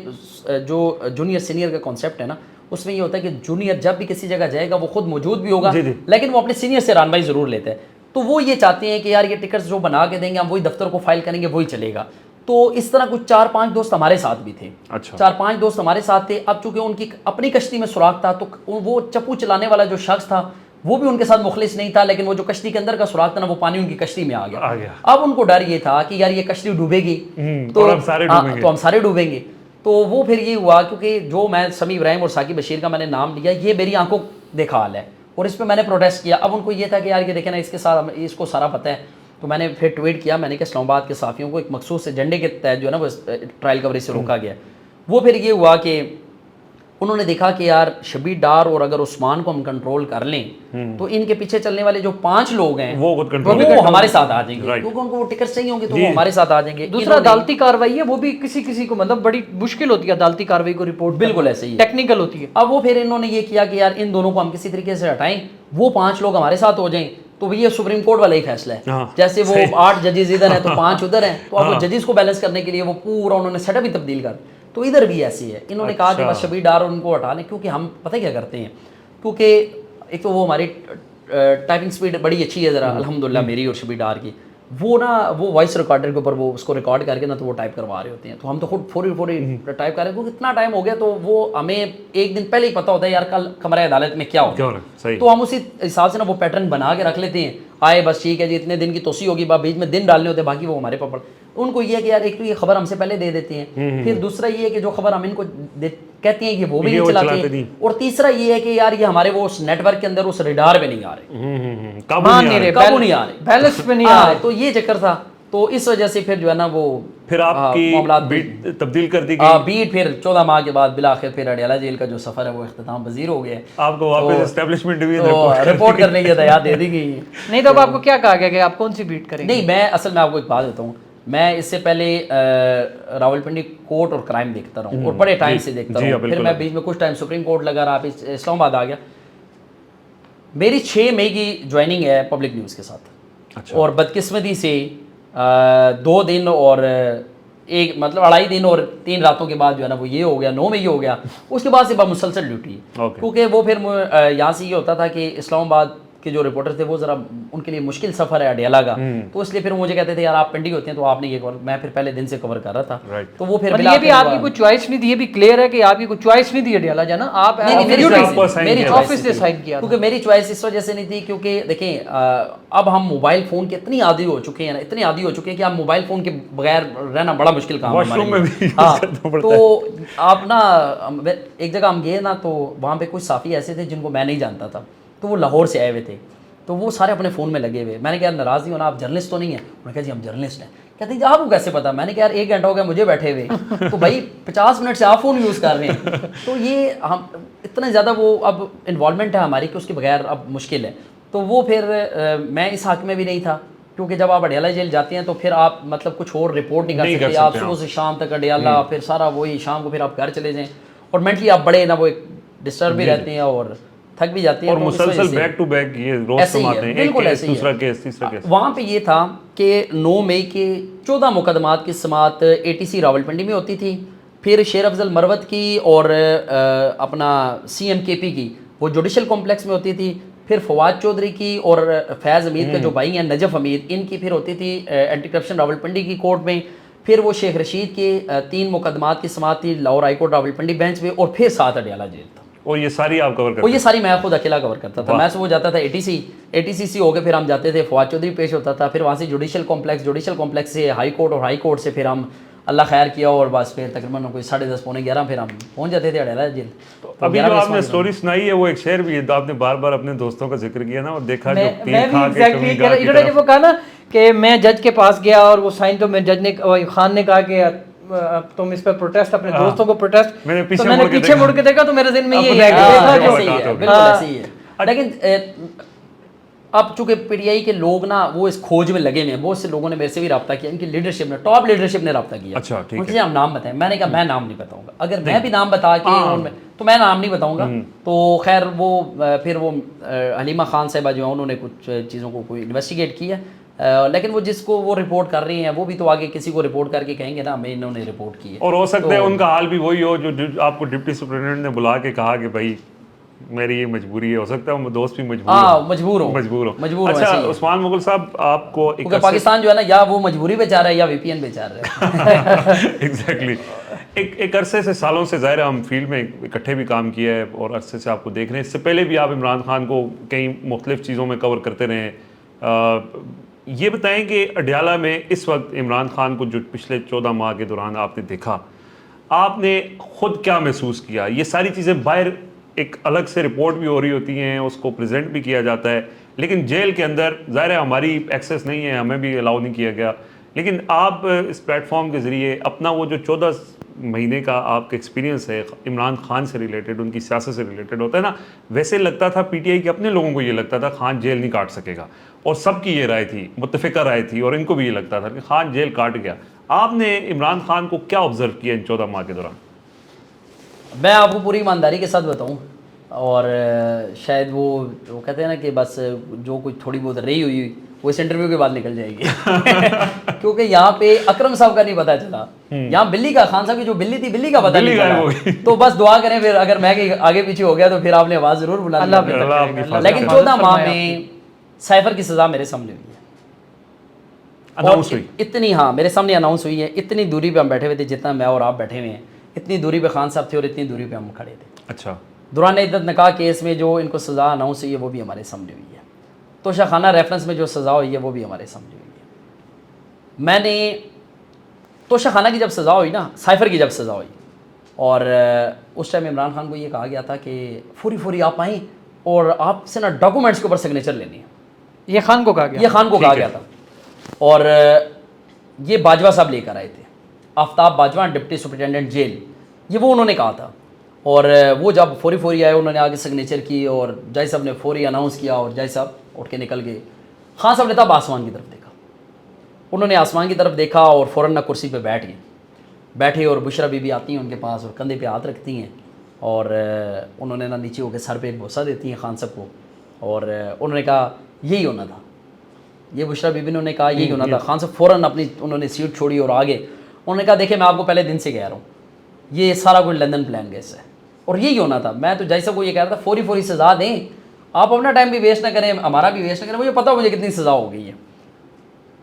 جو جونیئر سینئر کا کانسیپٹ ہے نا, اس میں یہ ہوتا ہے کہ جونیئر جب بھی کسی جگہ جائے گا وہ خود موجود بھی ہوگا, لیکن وہ اپنے سینئر سے رہنمائی ضرور لیتا ہے. تو وہ یہ چاہتے ہیں کہ یار یہ ٹکٹس جو بنا کے دیں گے ہم وہی دفتر کو فائل کریں گے وہی چلے گا. تو اس طرح کچھ 4-5 دوست ہمارے ساتھ بھی تھے. 4-5 دوست ہمارے ساتھ تھے. اب چونکہ ان کی اپنی کشتی میں سراغ تھا تو وہ چپو چلانے والا جو شخص تھا وہ بھی ان کے ساتھ مخلص نہیں تھا, لیکن وہ جو کشتی کے اندر کا سراغ تھا نا وہ پانی ان کی کشتی میں آ گیا. اب ان کو ڈر یہ تھا کہ یار یہ کشتی ڈوبے گی تو ہم سارے ڈوبیں گے. تو وہ پھر یہ ہوا, کیونکہ جو میں سمیع ابراہیم اور ثاقب بشیر کا میں نے نام لیا یہ میری آنکھوں دیکھا حال ہے اور اس پہ میں نے پروٹیسٹ کیا. اب ان کو یہ تھا کہ یار یہ دیکھیں نا اس کے ساتھ اس کو سارا پتہ ہے. تو میں نے پھر ٹویٹ کیا, میں نے کہا اسلام آباد کے صحافیوں کو ایک مخصوص ایجنڈے کے تحت جو ہے نا وہ ٹرائل کوریج سے روکا گیا. وہ پھر یہ ہوا کہ انہوں نے دیکھا کہ یار شبیر ڈار اور اگر عثمان کو ہم کنٹرول کر لیں تو ان کے پیچھے چلنے والے جو 5 لوگ ہیں وہ ہمارے ساتھ آ جائیں گے, کیونکہ ان کو وہ ٹکٹ صحیح ہوں گے تو وہ ہمارے ساتھ آ جائیں گے. دوسرا عدالتی کارروائی ہے, وہ بھی کسی کو مطلب بڑی مشکل ہوتی ہے عدالتی کارروائی کو رپورٹ, بالکل ایسے ہی ٹیکنیکل ہوتی ہے. اب وہ پھر انہوں نے یہ کیا کہ یار ان دونوں کو ہم کسی طریقے سے ہٹائیں, وہ 5 لوگ ہمارے ساتھ ہو جائیں, تو یہ سپریم کورٹ والا ہی فیصلہ ہے. ہاں جیسے وہ 8 ججز ادھر ہیں تو 5 ادھر ہیں, تو اب وہ ججز کو بیلنس کرنے کے لیے وہ پورا انہوں نے سیٹ اپ ہی تبدیل کر. تو ادھر بھی ایسی ہے, انہوں نے کہا کہ بس شبیر ڈار ان کو ہٹا لیں, کیونکہ ہم پتہ کیا کرتے ہیں, کیونکہ ایک تو وہ ہماری ٹائپنگ سپیڈ بڑی اچھی ہے ذرا الحمدللہ میری اور شبیر ڈار کی, وہ نا وہ وائس ریکارڈر کے اوپر وہ اس کو ریکارڈ کر کے نا تو وہ ٹائپ کروا رہے ہوتے ہیں, تو ہم تو خود فوری ٹائپ کر رہے ہیں, کیونکہ اتنا ٹائم ہو گیا تو وہ ہمیں ایک دن پہلے ہی پتہ ہوتا ہے یار کل کمرہ عدالت میں کیا ہوگا, تو ہم اسی حساب سے نا وہ پیٹرن بنا کے رکھ لیتے ہیں. آئے بس ٹھیک ہے جی اتنے دن کی توسیع ہوگی, بیچ میں دن ڈالنے ہوتے ہیں, باقی وہ ہمارے پاپڑ. ان کو یہ ہے کہ یار ایک تو یہ خبر ہم سے پہلے دے دیتے ہیں, پھر دوسرا یہ ہے کہ جو خبر ہم ان کو کہتے ہیں کہ وہ بھی نہیں چلاتے ہیں, اور تیسرا یہ ہے کہ یار یہ ہمارے وہ اس نیٹ ورک کے اندر اس ریڈار پہ نہیں آ رہے, قابو نہیں آ رہے, بیلنس پہ نہیں آ رہے. تو یہ چکر تھا, تو اس وجہ سے پھر جو ہے نا وہ پھر آپ کی بیٹ تبدیل کر دی گئی. بیٹ پھر 14 ماہ کے بعد بلاخر پھر اڈیالہ جیل کا جو سفر ہے وہ اختتام پذیر ہو گیا. آپ کو واپس اسٹیبلشمنٹ ڈویژن رپورٹ کرنے کی ہدایت دے دی گئی. نہیں تو اب آپ کو کیا کہا گیا کہ آپ کون سی بیٹ کریں گے؟ نہیں میں اصل میں آپ کو ایک بات بتاؤں, میں اس سے پہلے راولپنڈی کورٹ اور کرائم دیکھتا رہا ہوں اور بڑے ٹائم سے دیکھتا رہا ہوں. پھر میں بیچ میں کچھ ٹائم سپریم کورٹ لگا رہا, پھر اسلام آباد آ گیا. میری 6 مئی کی جوائننگ ہے پبلک نیوز کے ساتھ, اور بدقسمتی سے 2 دن اور ایک مطلب 2.5 دن اور 3 راتوں کے بعد جو ہے نا وہ یہ ہو گیا, 9 مئی ہو گیا. اس کے بعد سے مسلسل ڈیوٹی, کیونکہ وہ پھر یہاں سے یہ ہوتا تھا کہ اسلام آباد کے جو رپورٹر تھے وہ ذرا ان کے لیے مشکل سفر ہے اڈیالہ کا, تو اس لیے پھر مجھے کہتے تھے یار آپ پنڈی ہوتے ہیں تو آپ نے یہ کور, میں پھر پہلے دن سے کور کر رہا تھا. تو وہ پھر یہ بھی آپ کی کوئی چوائس نہیں تھی, یہ بھی کلیئر ہے کہ آپ کی کوئی چوائس نہیں تھی اڈیالہ جانا, آپ میری آفس سے سائن کیا, کیونکہ میری چوائس اس وجہ سے نہیں تھی کیونکہ دیکھیں اب ہم موبائل فون کے اتنی عادی ہو چکے ہیں, اتنے عادی ہو چکے ہیں کہ آپ موبائل فون کے بغیر رہنا بڑا مشکل کام ہے. تو آپ نا ایک جگہ ہم گئے نا تو وہاں پہ کچھ صحافی ایسے تھے جن کو میں نہیں جانتا تھا, تو وہ لاہور سے آئے ہوئے تھے, تو وہ سارے اپنے فون میں لگے ہوئے. میں نے کہا ناراض نہیں ہونا, آپ جرنلسٹ تو نہیں ہیں؟ انہوں نے کہا جی ہم جرنلسٹ ہیں. کہتے ہیں آپ کو کیسے پتا؟ میں نے کہا یار 1 گھنٹہ ہو گیا مجھے بیٹھے ہوئے, تو بھائی 50 منٹ سے آپ فون یوز کر رہے ہیں. تو یہ ہم اتنا زیادہ وہ اب انوالومنٹ ہے ہماری کہ اس کے بغیر اب مشکل ہے. تو وہ پھر میں اس حق میں بھی نہیں تھا, کیونکہ جب آپ اڈیالہ جیل جاتے ہیں تو پھر آپ مطلب کچھ اور رپورٹ نہیں کر سکتے, آپ صبح سے شام تک اڈیالہ, پھر سارا وہی شام کو پھر آپ گھر چلے جائیں, اور مینٹلی آپ بڑے نا وہ ایک ڈسٹرب بھی رہتے ہیں اور تھک بھی جاتی ہیں, اور مسلسل بیک ٹو بیک یہ روز سماتے ہیں, بالکل ایسے ہی دوسرا کیس تیسرا کیس. وہاں پہ یہ تھا کہ 9 مئی کے 14 مقدمات کی سماعت ATC راولپنڈی میں ہوتی تھی, پھر شیر افضل مروت کی اور اپنا CMKP کی وہ جوڈیشل کمپلیکس میں ہوتی تھی, پھر فواد چودھری کی اور فیض حمید کے جو بھائی ہیں نجف حمید, ان کی پھر ہوتی تھی اینٹی کرپشن راولپنڈی کی کورٹ میں, پھر وہ شیخ رشید کے 3 مقدمات کی سماعت تھی Lahore high court Rawalpindi bench میں, اور پھر 7 اڈیالہ جیل تھا. اور یہ ساری آپ کور کرتے ہیں؟ یہ ساری میں خود اکیلا کور کرتا تھا. میں سے وہ جاتا تھا ATC سے ہو کے پھر ہم جاتے تھے فواد چودھری پیش ہوتا تھا, پھر وہاں سے جوڈیشل کمپلیکس سے ہائی کورٹ, اور ہائی کورٹ سے پھر ہم اللہ خیر کیا, اور بس پھر تقریباً کوئی 10:30 پونے 11 پھر ہم پہنچ جاتے تھے اڈیالہ جیل. ابھی جو آپ نے سٹوری سنائی ہے وہ ایک شعر بھی ہے, تو آپ نے بار بار اپنے دوستوں کا ذکر کیا نا, اور دیکھا جو پیر کھا کے کمی گاہ کی طرف. وہ کہا نا کہ میں جج کے پاس گیا اور وہ سائن, تو میں جج نے خان نے کہا کہ تم اس پہ پروٹیسٹ اپنے دوستوں کو پروٹیسٹ, میں نے پیچھے مڑ کے دیکھا تو میرے ذہن میں یہ ہے. لیکن اب چونکہ PTI کے لوگ نا وہ اس کھوج میں لگے ہوئے ہیں, بہت سے لوگوں نے میرے سے بھی رابطہ کیا, ان کی لیڈرشپ نے, ٹاپ لیڈرشپ نے رابطہ کیا. اچھا ٹھیک ہے, ہم نام بتائیں. میں نے کہا میں نام نہیں بتاؤں گا, اگر میں بھی نام بتا کے تو میں نام نہیں بتاؤں گا. تو خیر وہ پھر وہ حلیمہ خان صاحبہ جو ہیں انہوں نے کچھ چیزوں کو کوئی انویسٹیگیٹ کیا, لیکن وہ جس کو وہ رپورٹ کر رہی ہیں وہ بھی تو آگے کسی کو رپورٹ کر کے کہیں گے نا ہمیں انہوں نے رپورٹ کی ہے. اور ہو سکتا ہے ان کا حال بھی وہی ہو جو آپ کو ڈپٹی سپرنٹینڈنٹ نے بلا کے کہا کہ بھائی میری یہ مجبوری ہے, ہو سکتا ہے وہ دوست بھی مجبور ہو. اچھا عثمان مغل صاحب, آپ کو پاکستان جو ہے نا یا وہ مجبوری پہ چاہ رہا ہے یا VPN پہ چاہ رہا ہے. ایگزیکٹلی. ایک عرصے سے, سالوں سے ظاہر ہم فیلڈ میں اکٹھے بھی کام کیا ہے, اور عرصے سے آپ کو دیکھ رہے ہیں. اس سے پہلے بھی آپ عمران خان کو کئی مختلف چیزوں میں کور کرتے رہے ہیں. یہ بتائیں کہ اڈیالہ میں اس وقت عمران خان کو جو پچھلے 14 ماہ کے دوران آپ نے دیکھا, آپ نے خود کیا محسوس کیا؟ یہ ساری چیزیں باہر ایک الگ سے رپورٹ بھی ہو رہی ہوتی ہیں, اس کو پریزنٹ بھی کیا جاتا ہے, لیکن جیل کے اندر ظاہر ہے ہماری ایکسیس نہیں ہے, ہمیں بھی الاؤ نہیں کیا گیا. لیکن آپ اس پلیٹ فارم کے ذریعے اپنا وہ جو 14 مہینے کا آپ کا ایکسپیرینس ہے عمران خان سے ریلیٹڈ, ان کی سیاست سے ریلیٹڈ ہوتا ہے نا, ویسے لگتا تھا PTI کے اپنے لوگوں کو یہ لگتا تھا خان جیل نہیں کاٹ سکے گا, اور سب کی یہ رائے تھی, متفقہ رائے تھی, اور ان کو بھی یہ لگتا تھا کہ خان جیل کاٹ گیا. آپ نے عمران خان کو کیا آبزرو کیا ان 14 ماہ کے دوران؟ میں آپ کو پوری ایمانداری کے ساتھ بتاؤں اور شاید وہ کہتے ہیں نا کہ بس جو کچھ تھوڑی بہت رہی ہوئی وہ اس انٹرویو کے بعد نکل جائے گی کیونکہ یہاں پہ اکرم صاحب کا نہیں پتہ چلا, یہاں بلی کا, خان صاحب کی جو بلی تھی بلی کا پتہ نہیں چلا. تو بس دعا کریں پھر اگر میں آگے پیچھے ہو گیا تو پھر آپ نے آواز ضرور بلا لی. لیکن 14 ماہ میں سائفر کی سزا میرے سامنے ہوئی ہے, اناؤنس ہوئی اتنی, ہاں میرے سامنے اناؤنس ہوئی ہے. اتنی دوری پہ ہم بیٹھے ہوئے تھے جتنا میں اور آپ بیٹھے ہوئے ہیں, اتنی دوری پہ خان صاحب تھے اور اتنی دوری پہ ہم کھڑے تھے. اچھا, دوران عدت نکاح کیس میں جو ان کو سزا اناؤنس ہوئی ہے وہ بھی ہمارے سامنے ہوئی ہے. توشہ خانہ ریفرنس میں جو سزا ہوئی ہے وہ بھی ہمارے سامنے ہوئی ہے. میں نے توشہ خانہ کی جب سزا ہوئی نا, سائفر کی جب سزا ہوئی, اور اس ٹائم عمران خان کو یہ کہا گیا تھا کہ فوری آپ آئیں اور آپ سے نا ڈاکومنٹس کے اوپر سگنیچر لینی ہے. یہ خان کو کہا گیا, یہ خان کو کہا گیا تھا. اور یہ باجوہ صاحب لے کر آئے تھے, آفتاب باجوہ ڈپٹی سپرنٹینڈنٹ جیل, یہ وہ انہوں نے کہا تھا. اور وہ جب فوری آئے انہوں نے آگے سگنیچر کی اور جج صاحب نے فوری اناؤنس کیا اور جج صاحب اٹھ کے نکل گئے. خان صاحب نے تب آسمان کی طرف دیکھا, انہوں نے آسمان کی طرف دیکھا اور فوراً کرسی پہ بیٹھے اور بشرا بی بی آتی ہیں ان کے پاس اور کندھے پہ ہاتھ رکھتی ہیں اور انہوں نے نا نیچے ہو کے سر پہ ایک بوسہ دیتی ہیں خان صاحب کو, اور انہوں نے کہا یہی ہونا تھا. یہ بشرا بی بی نے کہا یہی ہونا تھا. خان صاحب فوراً انہوں نے سیٹ چھوڑی اور آگے انہوں نے کہا دیکھیں میں آپ کو پہلے دن سے کہہ رہا ہوں یہ سارا کچھ لندن پلان گیس ہے اور یہی ہونا تھا. میں تو جج صاحب کو یہ کہہ رہا تھا فوری سزا دیں, آپ اپنا ٹائم بھی ویسٹ نہ کریں, ہمارا بھی ویسٹ نہ کریں, مجھے پتا مجھے کتنی سزا ہو گئی ہے.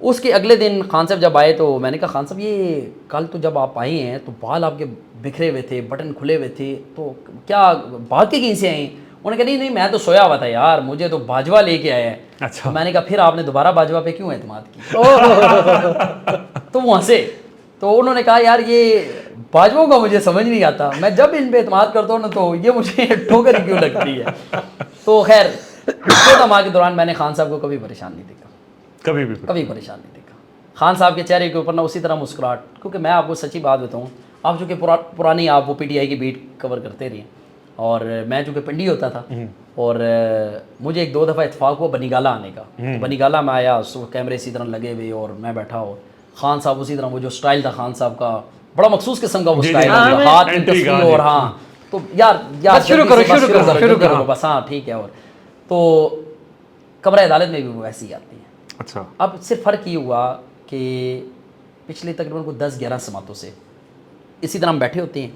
اس کے اگلے دن خان صاحب جب آئے تو میں نے کہا خان صاحب یہ کل تو جب آپ آئے ہیں تو بال آپ کے بکھرے ہوئے تھے, بٹن کھلے ہوئے تھے, تو کیا بات کے کہیں سے آئیں؟ انہوں نے کہا نہیں میں تو سویا ہوا تھا یار, مجھے تو باجوہ لے کے آیا ہے. اچھا, میں نے کہا پھر آپ نے دوبارہ باجوہ پہ کیوں اعتماد کی؟ تو وہاں سے تو انہوں نے کہا یار یہ باجووں کا مجھے سمجھ نہیں آتا, میں جب ان پہ اعتماد کرتا ہوں نا تو یہ مجھے ٹھوکر کیوں لگتی ہے. تو خیر 14 ماہ کے دوران میں نے خان صاحب کو کبھی پریشان نہیں دیکھا, کبھی پریشان نہیں دیکھا. خان صاحب کے چہرے کے اوپر نا اسی طرح مسکراہٹ, کیونکہ میں آپ کو سچی بات بتاؤں, آپ چونکہ پرانی آپ وہ پی ٹی آئی کی بیٹ کور کرتے رہے اور میں چونکہ پنڈی ہوتا تھا اور مجھے 1-2 دفعہ اتفاق ہوا بنی گالہ آنے کا. بنی گالہ میں آیا, کیمرے اسی طرح لگے ہوئے اور میں بیٹھا, اور خان صاحب اسی طرح وہ جو سٹائل تھا خان صاحب کا بڑا مخصوص قسم کا وہ سٹائل تھا, ہاتھ کی تصویر, اور ہاں تو یار شروع کرو بس, ہاں ٹھیک ہے. اور تو کمرہ عدالت میں بھی وہ ایسی آتی ہیں. اچھا, اب صرف فرق یہ ہوا کہ پچھلے تقریباً کو 10-11 سماعتوں سے اسی طرح ہم بیٹھے ہوتے ہیں,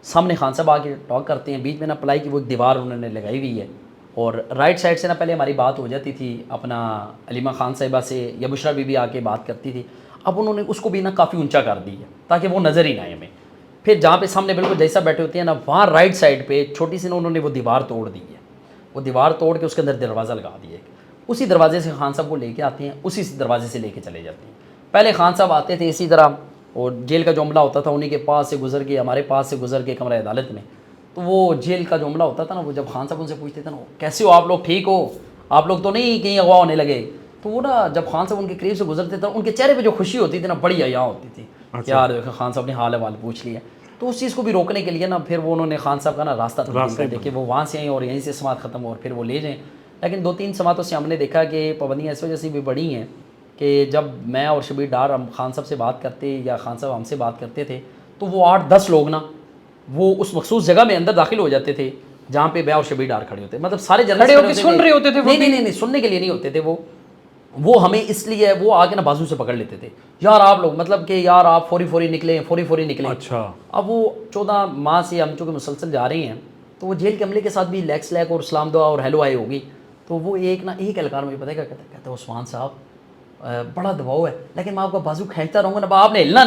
سامنے خان صاحب آ کے ٹاک کرتے ہیں, بیچ میں نا پلائی کی وہ ایک دیوار انہوں نے لگائی ہوئی ہے, اور رائٹ سائڈ سے نا پہلے ہماری بات ہو جاتی تھی اپنا علیمہ خان صاحبہ سے یا بشرا بی بی آ کے بات کرتی تھی. اب انہوں نے اس کو بھی نا کافی اونچا کر دی ہے تاکہ وہ نظر ہی نہ آئے ہمیں. پھر جہاں پہ سامنے بالکل جیسا بیٹھے ہوتے ہیں نا وہاں رائٹ سائڈ پہ چھوٹی سی نا انہوں نے وہ دیوار توڑ دی ہے, وہ دیوار توڑ کے اس کے اندر دروازہ لگا دیا ہے. اسی دروازے سے خان صاحب کو لے کے آتے ہیں, اسی دروازے سے لے کے چلے جاتے ہیں. پہلے خان صاحب آتے تھے اسی طرح, اور جیل کا جو عملہ ہوتا تھا انہیں کے پاس سے گزر کے ہمارے پاس سے گزر کے کمرہ عدالت میں, تو وہ جیل کا جو عملہ ہوتا تھا نا وہ جب خان صاحب ان سے پوچھتے تھے نا کیسے ہو آپ لوگ, ٹھیک ہو آپ لوگ, تو نہیں کہیں اغوا ہونے لگے, تو وہ نا جب خان صاحب ان کے قریب سے گزرتے تھے ان کے چہرے پہ جو خوشی ہوتی تھی نا بڑی حیا ہوتی تھی. یار خان صاحب نے حال حوال پوچھ لیا. تو اس چیز کو بھی روکنے کے لیے نا پھر وہ انہوں نے خان صاحب کا نا راستہ تبدیل کر دیا کہ وہ وہاں سے آئیں اور یہیں سے سماعت ختم ہو اور پھر وہ لے جائیں. لیکن 2-3 سماعتوں سے ہم نے دیکھا کہ پابندیاں اس وجہ سے بھی بڑی ہیں کہ جب میں اور شبیر ڈار ہم خان صاحب سے بات کرتے یا خان صاحب ہم سے بات کرتے تھے تو وہ 8-10 لوگ نا وہ اس مخصوص جگہ میں اندر داخل ہو جاتے تھے جہاں پہ میں اور شبیر ڈار کھڑے ہوتے, مطلب سارے جرنلسٹ سن رہے ہوتے تھے. نہیں سننے کے لیے نہیں ہوتے تھے, وہ ہمیں اس لیے وہ آگے نا بازو سے پکڑ لیتے تھے, یار آپ لوگ مطلب کہ یار آپ فوری نکلیں. اچھا, اب وہ 14 ماہ سے ہم چونکہ مسلسل جا رہے ہیں تو وہ جیل کے عملے کے ساتھ بھی لیک اور سلام دعا اور ہیلو آئی ہوگی. تو وہ ایک اہلکار مجھے پتہ ہے کیا کہتا ہے عثمان صاحب بڑا دباؤ ہے لیکن میں آپ کا بازو کھینچتا رہوں گا نا, آپ نے ہلنا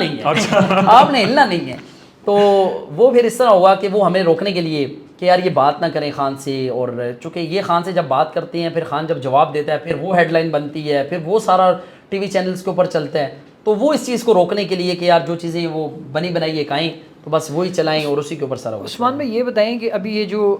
نہیں ہے. تو وہ پھر اس طرح ہوا کہ وہ ہمیں روکنے کے لیے کہ یار یہ بات نہ کریں خان سے, اور چونکہ یہ خان سے جب بات کرتے ہیں پھر خان جب جواب دیتا ہے پھر وہ ہیڈ لائن بنتی ہے, پھر وہ سارا ٹی وی چینلز کے اوپر چلتا ہے. تو وہ اس چیز کو روکنے کے لیے کہ یار جو چیزیں وہ بنی بنائی ایک آئیں تو بس وہی چلائیں اور اسی کے اوپر سارا. عثمان بھائی یہ بتائیں کہ ابھی یہ جو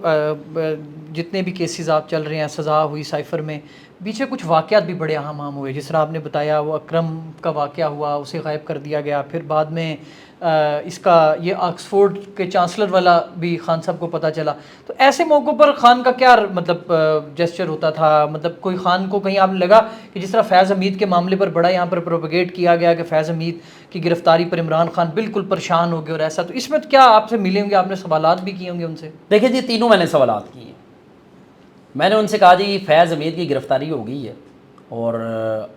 جتنے بھی کیسز آپ چل رہے ہیں سزا ہوئی سائفر میں، پیچھے کچھ واقعات بھی بڑے اہم ہوئے، جس طرح آپ نے بتایا وہ اکرم کا واقعہ ہوا، اسے غائب کر دیا گیا، پھر بعد میں اس کا یہ آکسفورڈ کے چانسلر والا بھی خان صاحب کو پتہ چلا. تو ایسے موقعوں پر خان کا کیا مطلب جسچر ہوتا تھا؟ مطلب کوئی خان کو کہیں آپ لگا کہ جس طرح فیض حمید کے معاملے پر بڑا یہاں پر پروپیگیٹ کیا گیا کہ فیض حمید کی گرفتاری پر عمران خان بالکل پریشان ہو گئے اور ایسا، تو اس میں کیا آپ سے ملے ہوں گے، آپ نے سوالات بھی کیے ہوں گے ان سے؟ دیکھیں جی، تینوں میں نے سوالات کیے. میں نے ان سے کہا جی فیض حمید کی گرفتاری ہو گئی ہے اور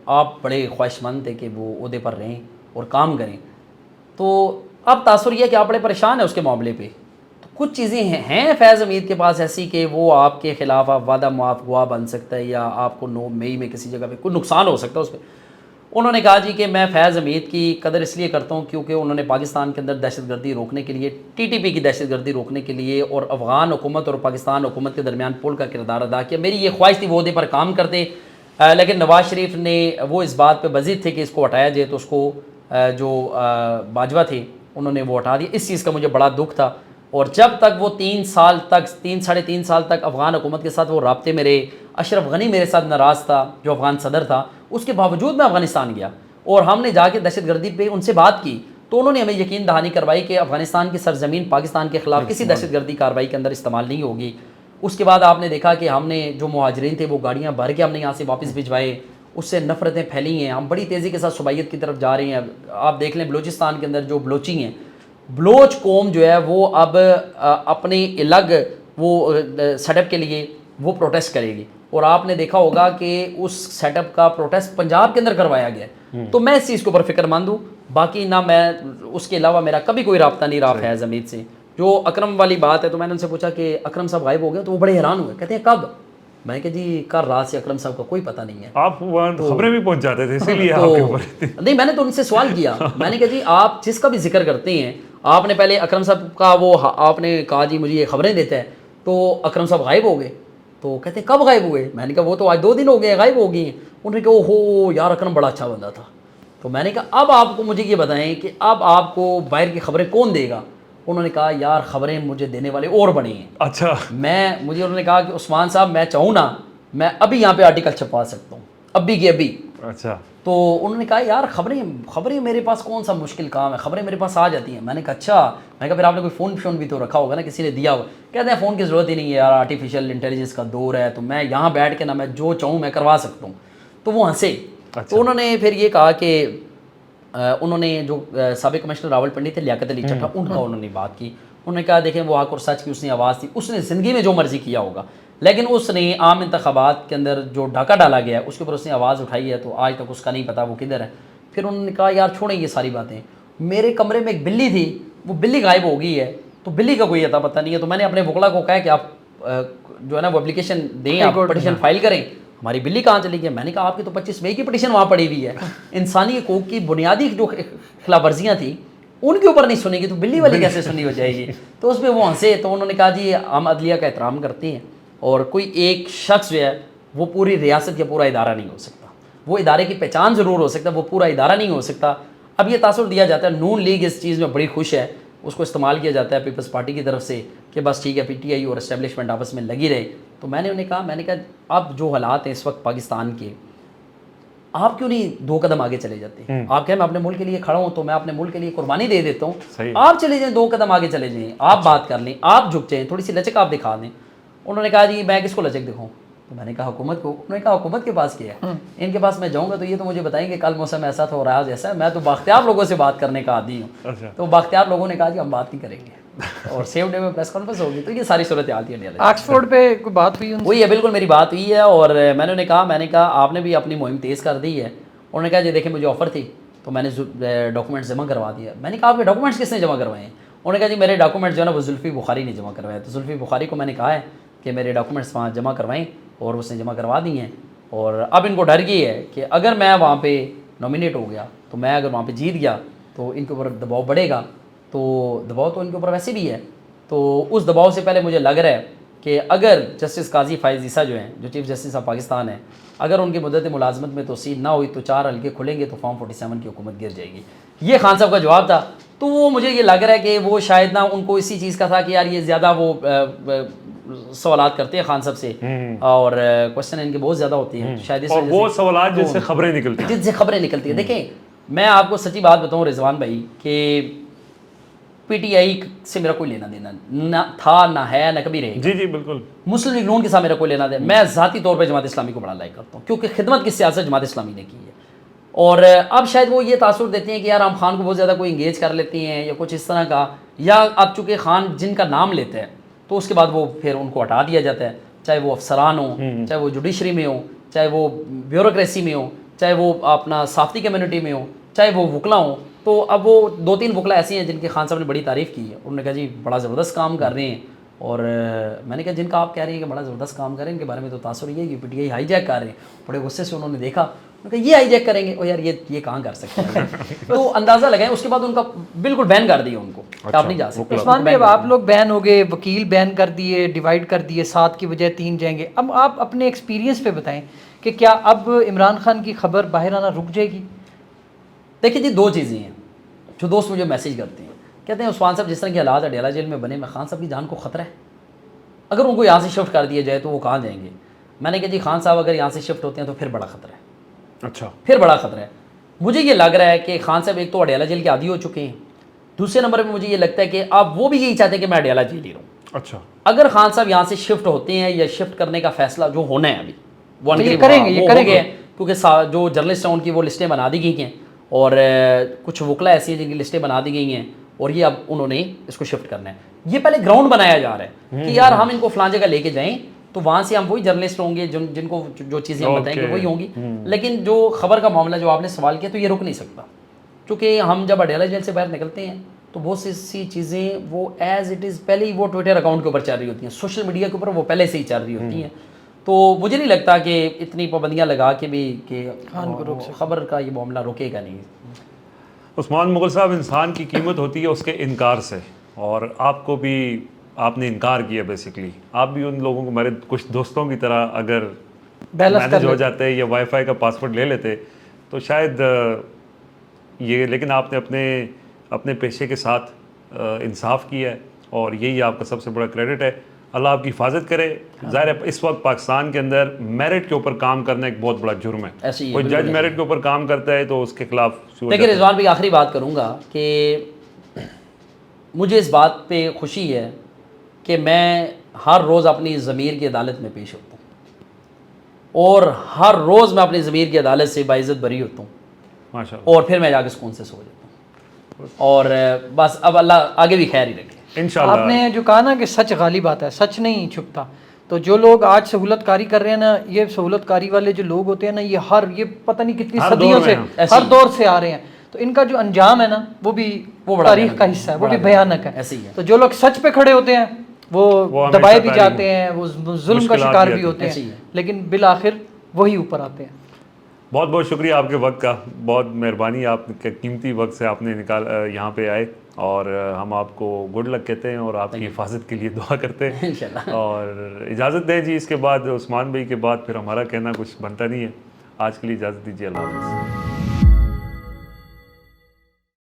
آپ بڑے خواہش مند تھے کہ وہ عہدے پر رہیں اور کام کریں، تو اب تاثر یہ ہے کہ آپ بڑے پریشان ہیں اس کے معاملے پہ. تو کچھ چیزیں ہیں فیض حمید کے پاس ایسی کہ وہ آپ کے خلاف آپ وعدہ معاف گواہ بن سکتا ہے یا آپ کو 9 مئی میں کسی جگہ پہ کوئی نقصان ہو سکتا ہے اس پہ. انہوں نے کہا جی کہ میں فیض حمید کی قدر اس لیے کرتا ہوں کیونکہ انہوں نے پاکستان کے اندر دہشت گردی روکنے کے لیے، ٹی ٹی پی کی دہشت گردی روکنے کے لیے اور افغان حکومت اور پاکستان حکومت کے درمیان پل کا کردار ادا کیا. میری یہ خواہش تھی وہ عہدے پر کام کرتے، لیکن نواز شریف نے وہ اس بات پہ بضد تھے کہ اس کو ہٹایا جائے، تو اس کو جو باجوہ تھے انہوں نے وہ ہٹا دیا. اس چیز کا مجھے بڑا دکھ تھا. اور جب تک وہ 3 سال تک 3.5 سال تک افغان حکومت کے ساتھ وہ رابطے میں رہے، اشرف غنی میرے ساتھ ناراض تھا جو افغان صدر تھا، اس کے باوجود میں افغانستان گیا اور ہم نے جا کے دہشت گردی پہ ان سے بات کی، تو انہوں نے ہمیں یقین دہانی کروائی کہ افغانستان کی سرزمین پاکستان کے خلاف کسی دہشت گردی کارروائی کے اندر استعمال نہیں ہوگی. اس کے بعد آپ نے دیکھا کہ ہم نے جو مہاجرین تھے وہ گاڑیاں بھر کے ہم نے یہاں سے واپس بھجوائے، اس سے نفرتیں پھیلی ہیں، ہم بڑی تیزی کے ساتھ صوبائیت کی طرف جا رہے ہیں. آپ دیکھ لیں بلوچستان کے اندر جو بلوچی ہیں، بلوچ قوم جو ہے وہ اب اپنے الگ وہ سیٹ اپ کے لیے وہ پروٹیسٹ کرے گی، اور آپ نے دیکھا ہوگا کہ اس سیٹ اپ کا پروٹیسٹ پنجاب کے اندر کروایا گیا ہے. تو میں اس چیز کے اوپر فکر مند ہوں. باقی نہ میں اس کے علاوہ میرا کبھی کوئی رابطہ نہیں رہا فیض حمید سے. جو اکرم والی بات ہے تو میں نے ان سے پوچھا کہ اکرم صاحب غائب ہو گئے، تو وہ بڑے حیران ہوئے، کہتے ہیں کب؟ میں نے کہا جی کل رات سے اکرم صاحب کا کوئی پتہ نہیں ہے. آپ خبریں بھی پہنچ جاتے تھے اسی لیے آپ کے اوپر نہیں، میں نے تو ان سے سوال کیا، میں نے کہا جی آپ جس کا بھی ذکر کرتے ہیں، آپ نے پہلے اکرم صاحب کا وہ آپ نے کہا جی مجھے یہ خبریں دیتا ہے، تو اکرم صاحب غائب ہو گئے. تو کہتے ہیں کب غائب ہوئے؟ میں نے کہا وہ تو آج 2 دن ہو گئے غائب ہو گئی ہیں. انہوں نے کہا او ہو یار اکرم بڑا اچھا بندہ تھا. تو میں نے کہا اب آپ کو مجھے یہ بتائیں کہ اب آپ کو باہر کی خبریں کون دے گا؟ انہوں نے کہا یار خبریں مجھے دینے والے اور بڑے ہیں. اچھا. مجھے انہوں نے کہا کہ عثمان صاحب میں چاہوں نا میں ابھی یہاں پہ آرٹیکل چھپوا سکتا ہوں، ابھی کی ابھی. اچھا. تو انہوں نے کہا یار خبریں میرے پاس کون سا مشکل کام ہے، خبریں میرے پاس آ جاتی ہیں. میں نے کہا اچھا. میں نے کہا پھر آپ نے کوئی فون بھی تو رکھا ہوگا نا، کسی نے دیا ہوگا. کہتے ہیں فون کی ضرورت ہی نہیں ہے یار، آرٹیفیشیل انٹیلیجنس کا دور ہے، تو میں یہاں بیٹھ کے نا میں جو چاہوں میں کروا سکتا ہوں. تو وہ ہنسے. تو انہوں نے پھر یہ کہا کہ انہوں نے جو سابق کمشنر راول پنڈی تھے لیاقت علی چٹھا، ان کا انہوں نے بات کی. انہوں نے کہا دیکھیں وہ حق اور سچ کی اس نے آواز تھی، اس نے زندگی میں جو مرضی کیا ہوگا، لیکن اس نے عام انتخابات کے اندر جو ڈاکہ ڈالا گیا ہے اس کے اوپر اس نے آواز اٹھائی ہے، تو آج تک اس کا نہیں پتا وہ کدھر ہے. پھر انہوں نے کہا یار چھوڑیں یہ ساری باتیں، میرے کمرے میں ایک بلی تھی، وہ بلی غائب ہو گئی ہے، تو بلی کا کوئی اتا پتہ نہیں ہے. تو میں نے اپنے وکلا کو کہا کہ آپ جو ہے نا وہ اپلیکیشن دیں، آپ پٹیشن فائل کریں، ہماری بلی کہاں چلی گئی؟ میں نے کہا آپ کی تو 25 مئی کی پٹیشن وہاں پڑی ہوئی ہے. انسانی حقوق کی بنیادی جو خلاف ورزیاں تھیں ان کے اوپر نہیں سنے گی تو بلی والی کیسے سنی ہو جائے گی؟ تو اس میں وہ ہنسے. تو انہوں نے کہا جی ہم عدلیہ کا احترام کرتے ہیں، اور کوئی ایک شخص جو ہے وہ پوری ریاست یا پورا ادارہ نہیں ہو سکتا. وہ ادارے کی پہچان ضرور ہو سکتا ہے، وہ پورا ادارہ نہیں ہو سکتا. اب یہ تاثر دیا جاتا ہے، نون لیگ اس چیز میں بڑی خوش ہے، اس کو استعمال کیا جاتا ہے پیپلز پارٹی کی طرف سے کہ بس ٹھیک ہے پی ٹی آئی اور اسٹیبلشمنٹ آپس میں لگی رہے. تو میں نے انہیں کہا اب جو حالات ہیں اس وقت پاکستان کے، آپ کیوں نہیں 2 قدم آگے چلے جاتے؟ آپ کہیں میں اپنے ملک کے لیے کھڑا ہوں تو میں اپنے ملک کے لیے قربانی دے دیتا ہوں. آپ چلے جائیں 2 قدم آگے چلے جائیں، آپ بات کر لیں، آپ جھک جائیں، تھوڑی سی لچک آپ دکھا دیں. انہوں نے کہا جی میں کس کو لچک دکھاؤں؟ تو میں نے کہا حکومت کو. انہوں نے کہا حکومت کے پاس کیا ہے؟ ان کے پاس میں جاؤں گا تو یہ تو مجھے بتائیں گے کل موسم ایسا تھا اور آج ایسا ہے. میں تو باختیار لوگوں سے بات کرنے کا عادی ہوں. تو باختیار لوگوں نے کہا جی ہم بات نہیں کریں گے، اور سیو ڈے میں پریس کانفرنس ہوگی. تو یہ ساری صورتحال تھی. آکسفورڈ پہ کوئی بات ہوئی؟ وہی ہے، بالکل میری بات ہوئی ہے. اور میں نے کہا آپ نے بھی اپنی مہم تیز کر دی ہے. انہوں نے کہا جی دیکھیں مجھے آفر تھی تو میں نے ڈاکومنٹس جمع کروا دیا. میں نے کہا آپ کے ڈاکومنٹس کس نے جمع کروائے ہیں؟ انہوں نے کہا جی میرے ڈاکومنٹس جو ہے نا وہ زلفی بخاری نے جمع کروائے. تو زلفی بخاری کو میں نے کہا ہے کہ میرے ڈاکومنٹس وہاں جمع کروائیں، اور اس نے جمع کروا دی ہیں. اور اب ان کو ڈر یہ ہے کہ اگر میں وہاں پہ نامینیٹ ہو گیا تو میں اگر وہاں پہ جیت گیا تو ان کے اوپر دباؤ بڑھے گا. تو دباؤ تو ان کے اوپر ویسے بھی ہے، تو اس دباؤ سے پہلے مجھے لگ رہا ہے کہ اگر جسٹس قاضی فائز عیسیٰ جو ہیں جو چیف جسٹس آف پاکستان ہیں، اگر ان کی مدت ملازمت میں توسیع نہ ہوئی تو 4 حلقے کھلیں گے تو فارم 47 کی حکومت گر جائے گی. یہ خان صاحب کا جواب تھا. تو وہ مجھے یہ لگ رہا ہے کہ وہ شاید نہ ان کو اسی چیز کا تھا کہ یار یہ زیادہ وہ سوالات کرتے ہیں خان صاحب سے اور کوشچن ان کے بہت زیادہ ہوتے ہیں شاید اور وہ سوالات جن سے خبریں نکلتی ہیں، جن سے خبریں نکلتی ہیں. دیکھیں میں آپ کو سچی بات بتاؤں رضوان بھائی کہ پی ٹی آئی سے میرا کوئی لینا دینا نہ تھا، نہ ہے، نہ کبھی رہے گا. جی بالکل. مسلم لیگ نون کے ساتھ میرا کوئی لینا دینا، میں ذاتی طور پہ جماعت اسلامی کو بڑا لائک کرتا ہوں کیونکہ خدمت کی سیاست جماعت اسلامی نے کی ہے. اور اب شاید وہ یہ تاثر دیتے ہیں کہ یار ہم خان کو بہت زیادہ کوئی انگیج کر لیتے ہیں یا کچھ اس طرح کا، یا اب چونکہ خان جن کا نام لیتے ہیں تو اس کے بعد وہ پھر ان کو ہٹا دیا جاتا ہے، چاہے وہ افسران ہوں، چاہے وہ جوڈیشری میں ہوں، چاہے وہ بیوروکریسی میں ہوں، چاہے وہ اپنا صحافتی کمیونٹی میں ہوں، چاہے وہ وکلا ہوں. تو اب وہ 2-3 وکلا ایسی ہیں جن کی خان صاحب نے بڑی تعریف کی ہے. انہوں نے کہا جی بڑا زبردست کام کر رہے ہیں. اور میں نے کہا جن کا آپ کہہ رہے ہیں کہ بڑا زبردست کام کر رہے ہیں ان کے بارے میں تو تاثر یہ ہے کہ P T I high Jack کر رہے ہیں. بڑے غصے سے انہوں نے دیکھا، انہوں نے کہا یہ ہائی جیک کریں گے، او یار یہ کہاں کر سکتے ہیں. تو اندازہ لگائیں. اس کے بعد ان کا بالکل بین کر دیا ان کو کہ آپ نہیں جا سکتے. عثمان بھائی اب آپ لوگ بین ہو گئے، وکیل بین کر دیے، ڈیوائڈ کر دیے، 7 کی بجائے 3 جائیں گے. اب آپ اپنے ایکسپیرینس پہ بتائیں کہ کیا اب عمران خان کی خبر باہر آنا رک جائے گی؟ دیکھیے جی 2 چیزیں ہیں جو دوست مجھے میسیج کرتے ہیں، کہتے ہیں عثمان صاحب جس طرح کے حالات اڈیالہ جیل میں بنے، میں خان صاحب کی جان کو خطرہ ہے، اگر ان کو یہاں سے شفٹ کر دیا جائے تو وہ کہاں جائیں گے؟ میں نے کہا جی خان صاحب اگر یہاں سے شفٹ ہوتے ہیں تو پھر بڑا خطرہ ہے. اچھا، پھر بڑا خطرہ ہے. مجھے یہ لگ رہا ہے کہ خان صاحب ایک تو اڈیالہ جیل کے عادی ہو چکے ہیں، دوسرے نمبر پہ مجھے یہ لگتا ہے کہ اب وہ بھی یہی چاہتے ہیں کہ میں اڈیالہ جیل ہی رہوں. اچھا، اگر خان صاحب یہاں سے شفٹ ہوتے ہیں یا شفٹ کرنے کا فیصلہ جو ہونا ہے ابھی وہ کریں گے کیونکہ جو جرنلسٹ ہیں ان کی وہ لسٹیں بنا دی گئی ہیں اور کچھ وکلا ایسی ہیں جن کی لسٹیں بنا دی گئی ہیں اور یہ اب انہوں نے اس کو شفٹ کرنا ہے. یہ پہلے گراؤنڈ بنایا جا رہا ہے کہ یار ہم ان کو فلاں جگہ لے کے جائیں تو وہاں سے ہم وہی جرنلسٹ ہوں گے جن کو جو چیزیں ہم بتائیں گے وہی ہوں گی. لیکن جو خبر کا معاملہ جو آپ نے سوال کیا تو یہ رک نہیں سکتا کیونکہ ہم جب اڈیالہ جیل سے باہر نکلتے ہیں تو بہت سی چیزیں وہ ایز اٹ از پہلے ہی وہ ٹویٹر اکاؤنٹ کے اوپر چل رہی ہوتی ہیں، سوشل میڈیا کے اوپر وہ پہلے سے ہی چل رہی ہوتی ہیں. تو مجھے نہیں لگتا کہ اتنی پابندیاں لگا کے بھی کہ خبر کا یہ معاملہ رکے گا نہیں. عثمان مغل صاحب، انسان کی قیمت ہوتی ہے اس کے انکار سے، اور آپ کو بھی آپ نے انکار کیا. بیسیکلی آپ بھی ان لوگوں کو، میرے کچھ دوستوں کی طرح اگر مینیج ہو جاتے یا وائی فائی کا پاسورڈ لے لیتے تو شاید یہ، لیکن آپ نے اپنے پیشے کے ساتھ انصاف کیا ہے اور یہی آپ کا سب سے بڑا کریڈٹ ہے. اللہ آپ کی حفاظت کرے. ظاہر ہے اس وقت پاکستان کے اندر میرٹ کے اوپر کام کرنا ایک بہت بڑا جرم ہے. کوئی جج میرٹ کے اوپر کام کرتا ہے تو اس کے خلاف. لیکن رضوان بھائی آخری بات کروں گا کہ مجھے اس بات پہ خوشی ہے کہ میں ہر روز اپنی ضمیر کی عدالت میں پیش ہوتا ہوں اور ہر روز میں اپنی ضمیر کی عدالت سے باعزت بری ہوتا ہوں ماشاءاللہ، اور پھر میں جا کے سکون سے سو جاتا ہوں. اور بس اب اللہ آگے بھی خیر ہی رکھے انشاءاللہ. آپ نے جو کہا نا کہ سچ غالب آتا ہے، سچ نہیں چھپتا. تو جو لوگ آج سہولت کاری کر رہے ہیں نا، یہ سہولت کاری والے جو لوگ ہوتے ہیں نا، یہ پتہ نہیں کتنی صدیوں سے ہر دور سے آ رہے ہیں. تو ان کا جو انجام ہے نا وہ بھی تاریخ کا حصہ ہے، وہ بھی بھیانک ہے. تو جو لوگ سچ پہ کھڑے ہوتے ہیں وہ دبائے بھی جاتے ہیں، وہ ظلم کا شکار بھی ہوتے ہیں، لیکن بالآخر وہی اوپر آتے ہیں. بہت بہت شکریہ آپ کے وقت کا، بہت مہربانی، آپ کے قیمتی وقت سے آپ نے یہاں پہ آئے اور ہم آپ کو گڈ لک کہتے ہیں اور آپ کی حفاظت کے لیے دعا کرتے ہیں. اور اجازت دیں جی، اس کے بعد عثمان بھائی کے بعد پھر ہمارا کہنا کچھ بنتا نہیں ہے. آج کے لیے اجازت دیجیے. اللہ حافظ.